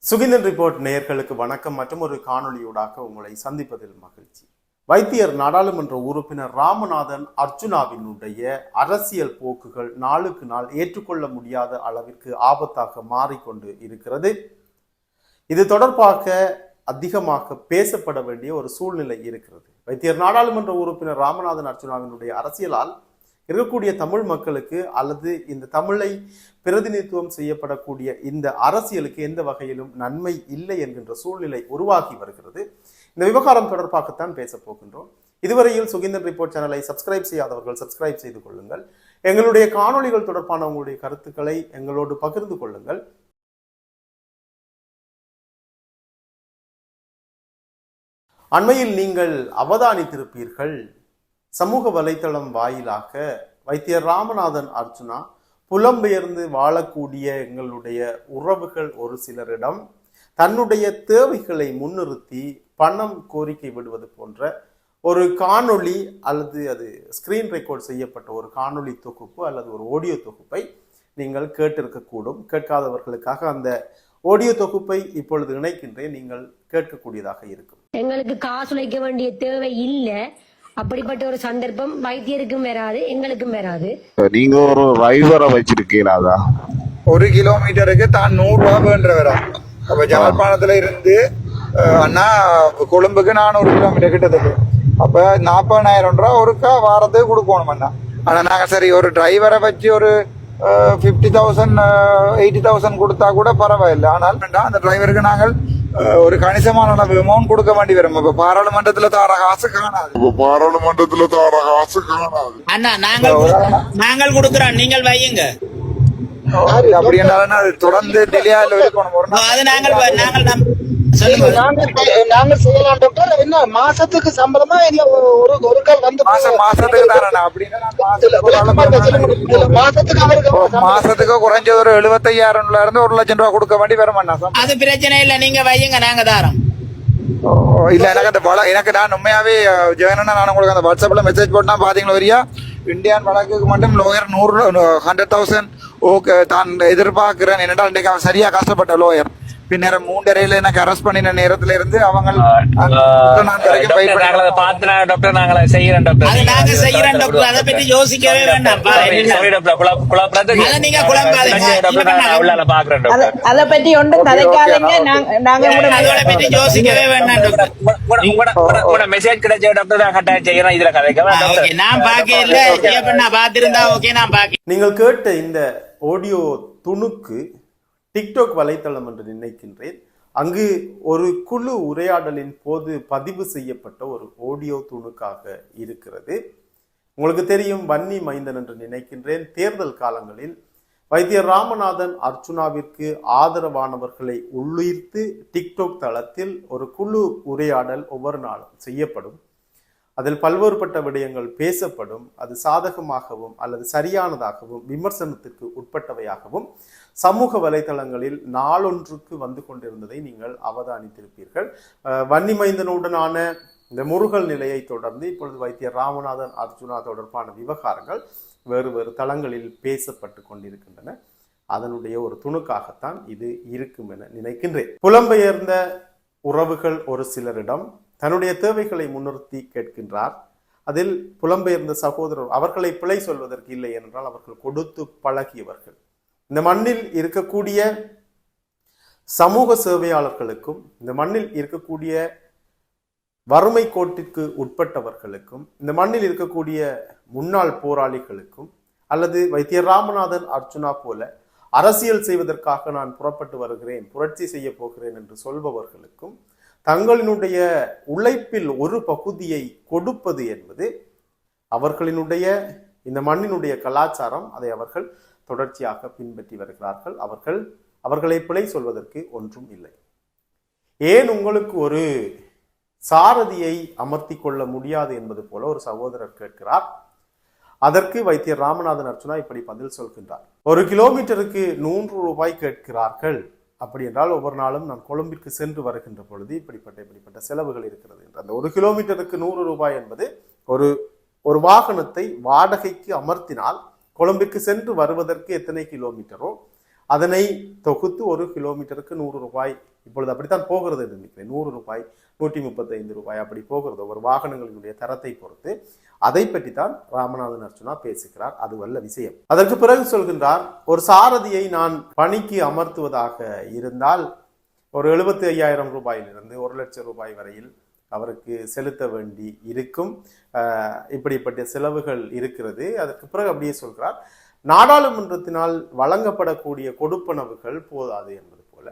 Suginthan report நேயர்களுக்கு வணக்கம். மற்றும் ஒரு காணொலியூடாக உங்களை சந்திப்பதில் மகிழ்ச்சி. வைத்தியர் நாடாளுமன்ற உறுப்பினர் ராமநாதன் அர்ச்சுனாவினுடைய அரசியல் போக்குகள் நாளுக்கு நாள் ஏற்றுக்கொள்ள முடியாத அளவிற்கு ஆபத்தாக மாறிக்கொண்டு இருக்கிறது. இது தொடர்பாக அதிகமாக பேசப்பட வேண்டிய ஒரு சூழ்நிலை இருக்கிறது. வைத்தியர் நாடாளுமன்ற உறுப்பினர் ராமநாதன் அர்ச்சுனாவினுடைய அரசியலால் இருக்கக்கூடிய தமிழ் மக்களுக்கு அல்லது இந்த தமிழை பிரதிநிதித்துவம் செய்யப்படக்கூடிய இந்த அரசியலுக்கு எந்த வகையிலும் நன்மை இல்லை என்கின்ற சூழ்நிலை உருவாகி வருகிறது. இந்த விவகாரம் தொடர்பாகத்தான் பேச போகின்றோம். இதுவரையில் சுகிந்தன் ரிப்போர்ட் சேனலை சப்ஸ்கிரைப் செய்யாதவர்கள் சப்ஸ்கிரைப் செய்து கொள்ளுங்கள். எங்களுடைய காணொளிகள் தொடர்பான உங்களுடைய கருத்துக்களை எங்களோடு பகிர்ந்து கொள்ளுங்கள். அண்மையில் நீங்கள் அவதானித்திருப்பீர்கள், சமூக வலைத்தளம் வாயிலாக வைத்தியர் ராமநாதன் அர்ச்சுனா புலம்பெயர்ந்து வாழக்கூடிய எங்களுடைய உறவுகள் ஒரு சிலரிடம் தன்னுடைய தேவைகளை முன்னிறுத்தி பணம் கோரிக்கை விடுவது போன்ற ஒரு காணொளி அல்லது அது ஸ்கிரீன் ரெக்கார்ட் செய்யப்பட்ட ஒரு காணொளி தொகுப்பு அல்லது ஒரு ஆடியோ தொகுப்பை நீங்கள் கேட்டிருக்கக்கூடும். கேட்காதவர்களுக்காக அந்த ஆடியோ தொகுப்பை இப்பொழுது இணைக்கின்றேன், நீங்கள் கேட்கக்கூடியதாக இருக்கும். எங்களுக்கு காசு வைக்க வேண்டிய தேவை இல்லை, அப்படிப்பட்ட ஒரு சந்தர்ப்பம் வைத்தியருக்கும் வராது, எங்களுக்கும் வராது. நீங்க ஒரு டிரைவரை வச்சிருக்கீங்களா? 1 கிலோமீட்டருக்கு தான் 100 ரூபா வேண்டவரா. அப்ப ஜாழ்ப்பாணத்துல இருந்து அண்ணா கொழும்புக்கு 400 கிலோமீட்டர் கிட்டத்தட்ட. அப்ப 40,000 ரூபா ஒருக்கா வாரத்துக்கு கொடுக்கணும் அண்ணா. ஆனா நாங்க சரி ஒரு டிரைவரை வச்சு ஒரு 50,000 80,000 கொடுத்தா கூட பரவாயில்லை. ஆனால் அந்த டிரைவருக்கு நாங்கள் ஒரு கணிசமான அளவு அமௌண்ட் கொடுக்க வேண்டி வரும். இப்ப பாராளுமன்றத்துல தார காசு காணாது. அண்ணா நாங்கள் கொடுக்கிறோம், நீங்கள் வையுங்க. அப்படி என்றாலும் அது தொடர்ந்து டிலேயால இருக்கணும். அது நாங்கள் நாங்கள் செய்யலாம் டாக்டர். என்ன மாசத்துக்கு சம்பளமா இல்ல ஒரு கால் வந்து மாசத்துக்கு தானே? அப்படின்னா மாசத்துக்கு குறைஞ்ச ஒரு 75,000 இருந்து 1,00,000 ரூபாய் கொடுக்க வேண்டி வருமாண்ணா. அது பிரச்சனை இல்ல, நீங்க வையுங்க, நாங்க தாரோம். இல்ல எனக்கு நான் உண்மையாவே ஜெகனா நான் உங்களுக்கு அந்த வாட்ஸ்அப்ல மெசேஜ் போட்டா பாத்தீங்களா வரியா இந்தியன் வழக்குக்கு மட்டும் லோயர் 100,000 ஓகே தான் எதிர்பார்க்கிறேன். என்னடா இன்னைக்கு அவன் சரியா கஷ்டப்பட்ட லோயர். பின்னர் 3:30 எனக்கு அரெஸ்ட் பண்ணின நேரத்துல இருந்து அவங்க அதை பற்றி யோசிக்கவே வேண்டாம். அதை பற்றி ஒன்று கதைக்காதீங்க. அதை பற்றி யோசிக்கவே வேண்டாம். மெசேஜ் கிடைச்ச டாக்டர் நான் கட்டாயம் செய்யறேன். இதுல கதைக்க நான் பாக்கல, பாத்திருந்தா ஓகே. நான் பாக்க நீங்கள் கேட்ட இந்த ஆடியோ துணுக்கு டிக்டாக் வலைத்தளம் என்று நினைக்கின்றேன். அங்கு ஒரு குழு உரையாடலின் போது பதிவு செய்யப்பட்ட ஒரு ஆடியோ துணுக்காக இருக்கிறது. உங்களுக்கு தெரியும், வன்னி மைந்தன் என்று நினைக்கின்றேன், தேர்தல் காலங்களில் வைத்தியர் ராமநாதன் அர்ச்சுனாவிற்கு ஆதரவானவர்களை உள்ளீர்த்து டிக்டாக் தளத்தில் ஒரு குழு உரையாடல் ஒவ்வொரு நாளும் செய்யப்படும். அதில் பல்வேறுபட்ட விடயங்கள் பேசப்படும். அது சாதகமாகவும் அல்லது சரியானதாகவும் விமர்சனத்திற்கு உட்பட்டவையாகவும் சமூக வலைதளங்களில் நாளொன்றுக்கு வந்து கொண்டிருந்ததை நீங்கள் அவதானித்திருப்பீர்கள். வன்னிமைந்தனுடனான இந்த முருகல் நிலையை தொடர்ந்து இப்பொழுது வைத்தியர் ராமநாதன் அர்ச்சுனா தொடர்பான விவகாரங்கள் வேறு வேறு தளங்களில் பேசப்பட்டு கொண்டிருக்கின்றன. அதனுடைய ஒரு துணுக்காகத்தான் இது இருக்கும் என நினைக்கின்றேன். புலம்பெயர்ந்த உறவுகள் ஒரு சிலரிடம் தன்னுடைய தேவைகளை முன்னிறுத்தி கேட்கின்றார். அதில் புலம்பெயர்ந்த சகோதரர் அவர்களை பிழை சொல்வதற்கு இல்லை என்றால் அவர்கள் கொடுத்து பழகியவர்கள். இந்த மண்ணில் இருக்கக்கூடிய சமூக சேவையாளர்களுக்கும் இந்த மண்ணில் இருக்கக்கூடிய வறுமை கோட்டிற்கு உட்பட்டவர்களுக்கும் இந்த மண்ணில் இருக்கக்கூடிய முன்னாள் போராளிகளுக்கும் அல்லது வைத்தியர் ராமநாதன் அர்ச்சுனா போல அரசியல் செய்வதற்காக நான் புறப்பட்டு வருகிறேன், புரட்சி செய்ய போகிறேன் என்று சொல்பவர்களுக்கும் தங்களினுடைய உழைப்பில் ஒரு பகுதியை கொடுப்பது என்பது அவர்களினுடைய இந்த மண்ணினுடைய கலாச்சாரம். அதை அவர்கள் தொடர்ச்சியாக பின்பற்றி வருகிறார்கள். அவர்களை பிழை சொல்வதற்கு ஒன்றும் இல்லை. ஏன் உங்களுக்கு ஒரு சாரதியை அமர்த்தி கொள்ள முடியாது என்பது போல ஒரு சகோதரர் கேட்கிறார். அதற்கு வைத்தியர் ராமநாதன் அர்ச்சுனா இப்படி பதில் சொல்கின்றார். 1 கிலோமீட்டருக்கு 100 ரூபாய் கேட்கிறார்கள். அப்படி என்றால் ஒவ்வொரு நாளும் நான் கொழும்பிற்கு சென்று வருகின்ற பொழுது இப்படிப்பட்ட செலவுகள் இருக்கிறது என்று. அந்த 1 கிலோமீட்டருக்கு 100 ரூபாய் என்பது ஒரு வாகனத்தை வாடகைக்கு அமர்த்தினால் கொழும்பிற்கு சென்று வருவதற்கு எத்தனை கிலோமீட்டரோ அதனை தொகுத்து 1 கிலோமீட்டருக்கு 100 ரூபாய் இப்பொழுது அப்படித்தான் போகிறது என்று நினைக்கிறேன். 100 ரூபாய், 135 ரூபாய் அப்படி போகிறது ஒரு வாகனங்களினுடைய தரத்தை பொறுத்து. அதை பற்றி தான் ராமநாதன் அர்ச்சுனா பேசுகிறார். அது வல்ல விஷயம். அதற்கு பிறகு சொல்கின்றார், ஒரு சாரதியை நான் பணிக்கு அமர்த்துவதாக இருந்தால் ஒரு 75,000 ரூபாயிலிருந்து 1 லட்சம் ரூபாய் வரையில் அவருக்கு செலுத்த வேண்டி இருக்கும். இப்படிப்பட்ட செலவுகள் இருக்கிறது. அதற்கு பிறகு அப்படியே சொல்கிறார், நாடாளுமன்றத்தினால் வழங்கப்படக்கூடிய கொடுப்பனவுகள் போதாது என்பது போல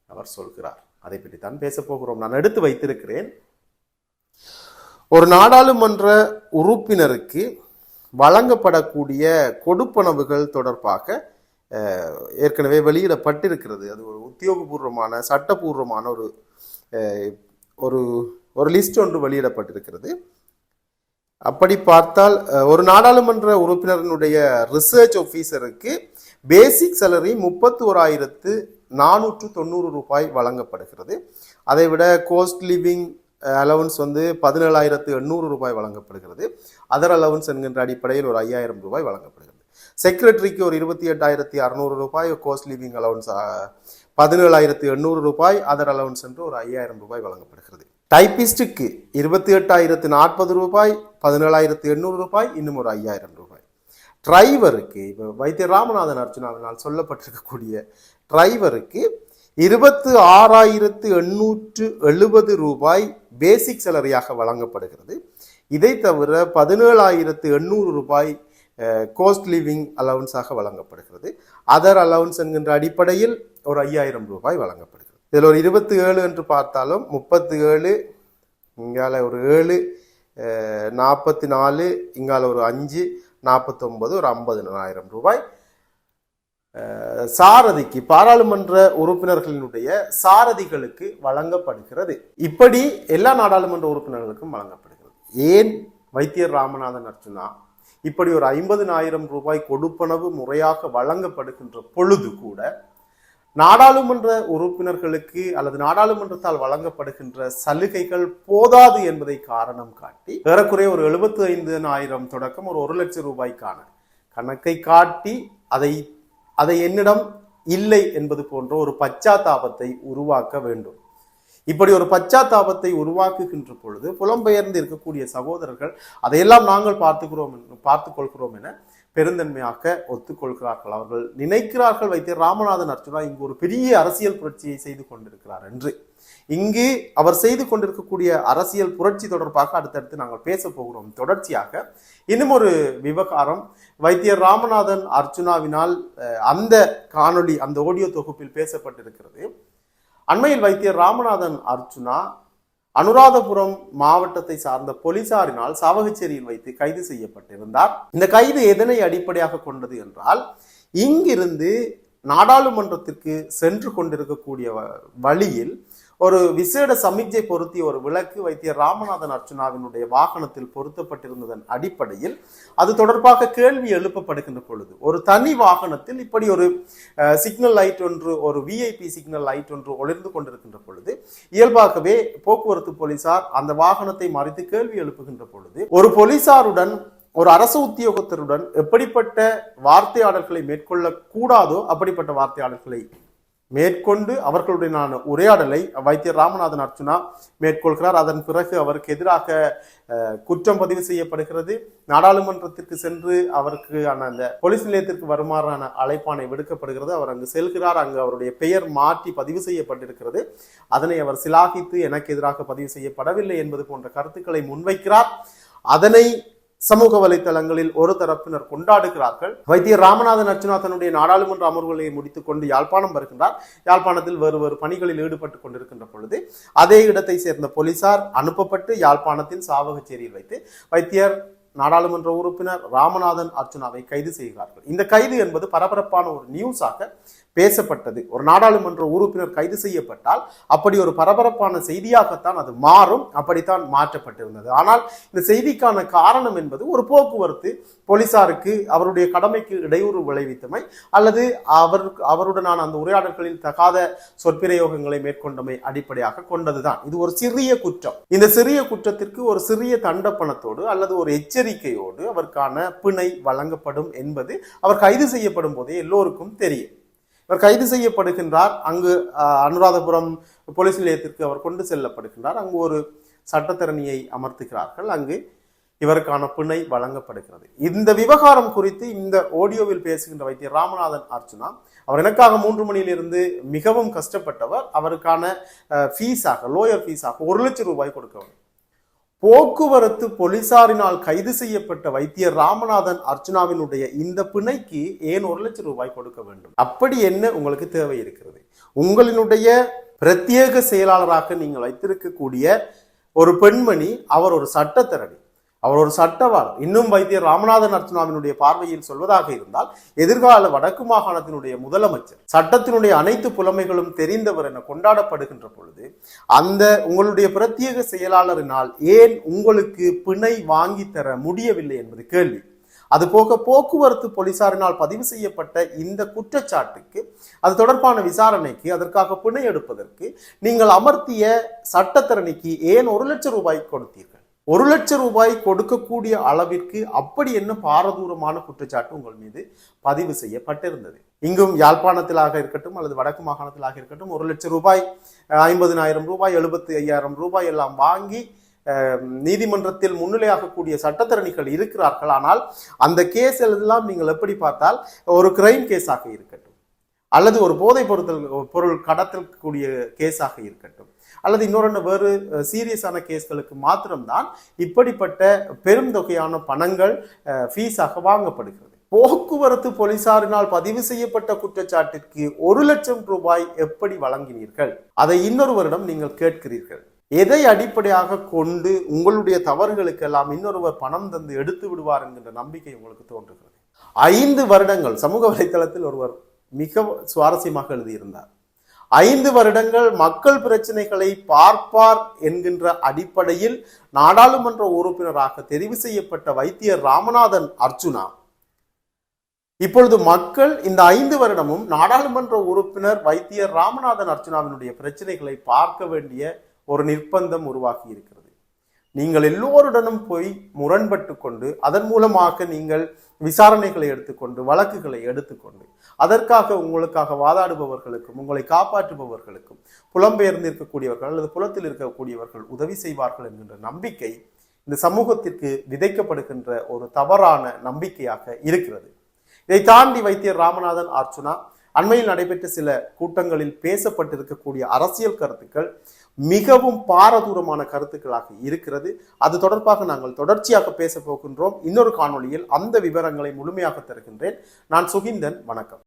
அவர் சொல்கிறார். அதை பற்றித்தான் பேச போகிறோம். நான் எடுத்து வைத்திருக்கிறேன். ஒரு நாடாளுமன்ற உறுப்பினருக்கு வழங்கப்படக்கூடிய கொடுப்பனவுகள் தொடர்பாக ஏற்கனவே வெளியிடப்பட்டிருக்கிறது. அது ஒரு உத்தியோகபூர்வமான சட்டபூர்வமான ஒரு லிஸ்ட் ஒன்று வெளியிடப்பட்டிருக்கிறது. அப்படி பார்த்தால் ஒரு நாடாளுமன்ற உறுப்பினரினுடைய ரிசர்ச் ஆபீசருக்கு பேசிக் சேலரி 31,490 ரூபாய் வழங்கப்படுகிறது. அதை விட கோஸ்ட் லிவிங் அலவன்ஸ் 17,800 ரூபாய் வழங்கப்படுகிறது. அதர் அலவன்ஸ் என்கின்ற அடிப்படையில் ஒரு 5,000 ரூபாய் வழங்கப்படுகிறது. செக்ரட்டரிக்கு ஒரு 28,600 ரூபாய் கோஸ்ட் லிவிங் அலவன்ஸ், 17,800 ரூபாய் அதர் அலவன்ஸ் என்று ஒரு 5,000 ரூபாய் வழங்கப்படுகிறது. டைபிஸ்டுக்கு 28,040 ரூபாய், 17,800 ரூபாய், இன்னும் ஒரு 5,000 ரூபாய். டிரைவருக்கு இப்போ வைத்தியர் ராமநாதன் அர்ச்சுனாவினால் சொல்லப்பட்டிருக்கக்கூடிய டிரைவருக்கு 26,870 ரூபாய் பேசிக் சேலரியாக வழங்கப்படுகிறது. இதை தவிர 17,800 ரூபாய் கோஸ்ட் லிவிங் அலவன்ஸாக வழங்கப்படுகிறது. அதர் அலவன்ஸ் என்கின்ற அடிப்படையில் ஒரு 5,000 ரூபாய் வழங்கப்படுகிறது. இதில் ஒரு 27 என்று பார்த்தாலும் 37, இங்கால ஒரு 7, 44, இங்கால ஒரு 5, 49, ஒரு 50,000 ரூபாய் சாரதிக்கு, பாராளுமன்ற உறுப்பினர்களினுடைய சாரதிகளுக்கு வழங்கப்படுகிறது. இப்படி எல்லா நாடாளுமன்ற உறுப்பினர்களுக்கும் வழங்கப்படுகிறது. ஏன் வைத்தியர் ராமநாதன் அர்ச்சுனா இப்படி ஒரு 50,000 ரூபாய் கொடுப்பனவு முறையாக வழங்கப்படுகின்ற பொழுது கூட நாடாளுமன்ற உறுப்பினர்களுக்கு அல்லது நாடாளுமன்றத்தால் வழங்கப்படுகின்ற சலுகைகள் போதாது என்பதை காரணம் காட்டி ஏறக்குறைய ஒரு 75,000 தொடக்கம் ஒரு 1 லட்சம் ரூபாய்க்கான கணக்கை காட்டி அதை என்னிடம் இல்லை என்பது போன்ற ஒரு பச்சாத்தாபத்தை உருவாக்க வேண்டும். இப்படி ஒரு பச்சாத்தாபத்தை உருவாக்குகின்ற பொழுது புலம்பெயர்ந்து இருக்கக்கூடிய சகோதரர்கள் அதையெல்லாம் நாங்கள் பார்த்துக் கொள்கிறோம் என பெருந்தன்மையாக ஒத்துக்கொள்கிறார்கள். அவர்கள் நினைக்கிறார்கள் வைத்தியர் ராமநாதன் அர்ச்சுனா இங்கு ஒரு பெரிய அரசியல் புரட்சியை செய்து கொண்டிருக்கிறார் என்று. இங்கு அவர் செய்து கொண்டிருக்கக்கூடிய அரசியல் புரட்சி தொடர்பாக அடுத்தடுத்து நாங்கள் பேச போகிறோம். தொடர்ச்சியாக இன்னும் ஒரு விவகாரம் வைத்தியர் ராமநாதன் அர்ச்சுனாவினால் அந்த காணொளி, அந்த ஆடியோ தொகுப்பில் பேசப்பட்டிருக்கிறது. அண்மையில் வைத்தியர் ராமநாதன் அர்ச்சுனா அனுராதபுரம் மாவட்டத்தை சார்ந்த போலீசாரினால் சாவகச்சேரியில் வைத்து கைது செய்யப்பட்டிருந்தார். இந்த கைது எதனை அடிப்படையாக கொண்டது என்றால், இங்கிருந்து நாடாளுமன்றத்திற்கு சென்று கொண்டிருக்கக்கூடிய வழியில் ஒரு விசேட சமிக்ஞை பொருத்திய ஒரு விளக்கு வைத்தியர் ராமநாதன் அர்ச்சுனாவினுடைய வாகனத்தில் பொருத்தப்பட்டிருந்ததன் அடிப்படையில் அது தொடர்பாக கேள்வி எழுப்பப்படுகின்ற பொழுது ஒரு தனி வாகனத்தில் இப்படி ஒரு சிக்னல் லைட் ஒன்று, ஒரு விஐபி சிக்னல் லைட் ஒன்று ஒளிர்ந்து கொண்டிருக்கின்ற பொழுது இயல்பாகவே போக்குவரத்து போலீசார் அந்த வாகனத்தை மறித்து கேள்வி எழுப்புகின்ற பொழுது ஒரு போலீசாருடன், ஒரு அரசு உத்தியோகத்தருடன் எப்படிப்பட்ட வார்த்தையாடல்களை மேற்கொள்ள கூடாதோ அப்படிப்பட்ட வார்த்தையாடல்களை மேற்கொண்டு அவர்களுடனான உரையாடலை வைத்தியர் ராமநாதன் அர்ச்சுனா மேற்கொள்கிறார். அதன் பிறகு அவருக்கு எதிராக குற்றம் பதிவு செய்யப்படுகிறது. நாடாளுமன்றத்திற்கு சென்று அவருக்கு அந்த போலீஸ் நிலையத்திற்கு வருமாறான அழைப்பானை விடுக்கப்படுகிறது. அவர் அங்கு செல்கிறார். அங்கு அவருடைய பெயர் மாற்றி பதிவு செய்யப்பட்டிருக்கிறது. அதனை அவர் சிலாகித்து எனக்கு எதிராக பதிவு செய்யப்படவில்லை என்பது போன்ற கருத்துக்களை முன்வைக்கிறார். அதனை சமூக வலைத்தளங்களில் ஒரு தரப்பினர் கொண்டாடுகிறார்கள். வைத்தியர் ராமநாதன் அர்ச்சுனா தன்னுடைய நாடாளுமன்ற அமர்வுகளை முடித்துக் கொண்டு யாழ்ப்பாணம் வருகின்றார். யாழ்ப்பாணத்தில் வேறு பணிகளில் ஈடுபட்டுக் கொண்டிருக்கின்ற பொழுது அதே இடத்தை சேர்ந்த போலீசார் அனுப்பப்பட்டு யாழ்ப்பாணத்தில் சாவகச்சேரியில் வைத்து வைத்தியர் நாடாளுமன்ற உறுப்பினர் ராமநாதன் அர்ச்சுனாவை கைது செய்கிறார்கள். இந்த கைது என்பது பரபரப்பான ஒரு நியூஸாக பேசப்பட்டது. ஒரு நாடாளுமன்ற உறுப்பினர் கைது செய்யப்பட்டால் அப்படி ஒரு பரபரப்பான செய்தியாகத்தான் அது மாறும். அப்படித்தான் மாற்றப்பட்டிருந்தது. ஆனால் இந்த செய்திக்கான காரணம் என்பது ஒரு போக்குவரத்து போலீசாருக்கு அவருடைய கடமைக்கு இடையூறு விளைவித்தமை அல்லது அவருடனான அந்த உரையாடல்களில் தகாத சொற்பிரயோகங்களை மேற்கொண்டமை அடிப்படையாக கொண்டதுதான். இது ஒரு சிறிய குற்றம். இந்த சிறிய குற்றத்திற்கு ஒரு சிறிய தண்டப்பணத்தோடு அல்லது ஒரு எச்சரிக்கையோடு அவருக்கான பிணை வழங்கப்படும் என்பது அவர் கைது செய்யப்படும் போதே எல்லோருக்கும் தெரியும். இவர் கைது செய்யப்படுகின்றார். அங்கு அனுராதபுரம் போலீஸ் நிலையத்திற்கு அவர் கொண்டு செல்லப்படுகின்றார். அங்கு ஒரு சட்டத்தரணியை அமர்த்துகிறார்கள். அங்கு இவருக்கான பிணை வழங்கப்படுகிறது. இந்த விவகாரம் குறித்து இந்த ஆடியோவில் பேசுகின்ற வைத்தியர் ராமநாதன் அர்ச்சுனா, அவர் எனக்காக 3 மணியிலிருந்து மிகவும் கஷ்டப்பட்டவர். அவருக்கான ஃபீஸாக, லோயர் ஃபீஸாக 1 லட்சம் ரூபாய் கொடுக்க வேண்டும். போக்குவரத்து போலீசாரினால் கைது செய்யப்பட்ட வைத்தியர் ராமநாதன் அர்ச்சுனாவினுடைய இந்த பிணைக்கு ஏன் 1 லட்சம் ரூபாய் கொடுக்க வேண்டும்? அப்படி என்ன உங்களுக்கு தேவை இருக்கிறது? உங்களினுடைய பிரத்யேக செயலாளராக நீங்கள் வைத்திருக்கக்கூடிய ஒரு பெண்மணி, அவர் ஒரு சட்டத்தரணி, அவர் ஒரு சட்டவாளர். இன்னும் வைத்தியர் ராமநாதன் அர்ச்சுனாவினுடைய பார்வையில் சொல்வதாக இருந்தால் எதிர்கால வடக்கு மாகாணத்தினுடைய முதலமைச்சர், சட்டத்தினுடைய அனைத்து புலமைகளும் தெரிந்தவர் என கொண்டாடப்படுகின்ற பொழுது அந்த உங்களுடைய பிரத்யேக செயலாளரினால் ஏன் உங்களுக்கு பிணை வாங்கி தர முடியவில்லை என்பது கேள்வி. அதுபோக போக்குவரத்து போலீசாரினால் பதிவு செய்யப்பட்ட இந்த குற்றச்சாட்டுக்கு, அது தொடர்பான விசாரணைக்கு, அதற்காக பிணை எடுப்பதற்கு நீங்கள் அமர்த்திய சட்டத்தரணிக்கு ஏன் 1 லட்சம் ரூபாய் கொடுத்தீர்கள்? 1 லட்சம் ரூபாய் கொடுக்கக்கூடிய அளவிற்கு அப்படி என்ன பாரதூரமான குற்றச்சாட்டு உங்கள் மீது பதிவு செய்யப்பட்டிருந்தது? இங்கும் யாழ்ப்பாணத்திலாக இருக்கட்டும் அல்லது வடக்கு மாகாணத்திலாக இருக்கட்டும் 1 லட்சம் ரூபாய், 50,000 ரூபாய், 75,000 ரூபாய் எல்லாம் வாங்கி நீதிமன்றத்தில் முன்னிலையாகக்கூடிய சட்டத்தரணிகள் இருக்கிறார்கள். ஆனால் அந்த கேஸ் எல்லாம் நீங்கள் எப்படி பார்த்தால் ஒரு கிரைம் கேஸாக இருக்கட்டும், அல்லது ஒரு போதை பொருள் கடத்தக்கூடிய கேஸாக இருக்கட்டும், அல்லது இன்னொரு வேறு சீரியஸான கேஸ்களுக்கு மாத்திரம்தான் இப்படிப்பட்ட பெரும் தொகையான பணங்கள் ஃபீஸாக வாங்கப்படுகிறது. போக்குவரத்து போலீசாரினால் பதிவு செய்யப்பட்ட குற்றச்சாட்டிற்கு 1 லட்சம் ரூபாய் எப்படி வழங்கினீர்கள்? அதை இன்னொருவரிடம் நீங்கள் கேட்கிறீர்கள். எதை அடிப்படையாக கொண்டு உங்களுடைய தவறுகளுக்கெல்லாம் இன்னொருவர் பணம் தந்து எடுத்து விடுவார் என்கின்ற நம்பிக்கை உங்களுக்கு தோன்றுகிறது? 5 வருடங்கள் சமூக வலைத்தளத்தில் ஒருவர் மிக சுவாரஸ்யமாக எழுதியிருந்தார். 5 வருடங்கள் மக்கள் பிரச்சனைகளை பார்ப்பார் என்கின்ற அடிப்படையில் நாடாளுமன்ற உறுப்பினராக தெரிவு செய்யப்பட்ட வைத்தியர் ராமநாதன் அர்ச்சுனா, இப்பொழுது மக்கள் இந்த 5 வருடமும் நாடாளுமன்ற உறுப்பினர் வைத்தியர் ராமநாதன் அர்ச்சுனாவினுடைய பிரச்சனைகளை பார்க்க வேண்டிய ஒரு நிர்பந்தம் உருவாகி இருக்கிறது. நீங்கள் எல்லோருடனும் போய் முரண்பட்டு கொண்டு அதன் மூலமாக நீங்கள் விசாரணைகளை எடுத்துக்கொண்டு வழக்குகளை எடுத்துக்கொண்டு அதற்காக உங்களுக்காக வாதாடுபவர்களுக்கும் உங்களை காப்பாற்றுபவர்களுக்கும் புலம்பெயர்ந்து இருக்கக்கூடியவர்கள் அல்லது புலத்தில் இருக்கக்கூடியவர்கள் உதவி செய்வார்கள் என்கின்ற நம்பிக்கை இந்த சமூகத்திற்கு விதைக்கப்படுகின்ற ஒரு தவறான நம்பிக்கையாக இருக்கிறது. இதை தாண்டி வைத்தியர் ராமநாதன் அர்ச்சுனா அண்மையில் நடைபெற்ற சில கூட்டங்களில் பேசப்பட்டிருக்கக்கூடிய அரசியல் கருத்துக்கள் மிகவும் பாரதூரமான கருத்துக்களாக இருக்கிறது. அது தொடர்பாக நாங்கள் தொடர்ச்சியாக பேச போகின்றோம். இன்னொரு காணொளியில் அந்த விவரங்களை முழுமையாக தருகின்றேன். நான் சுகிந்தன். வணக்கம்.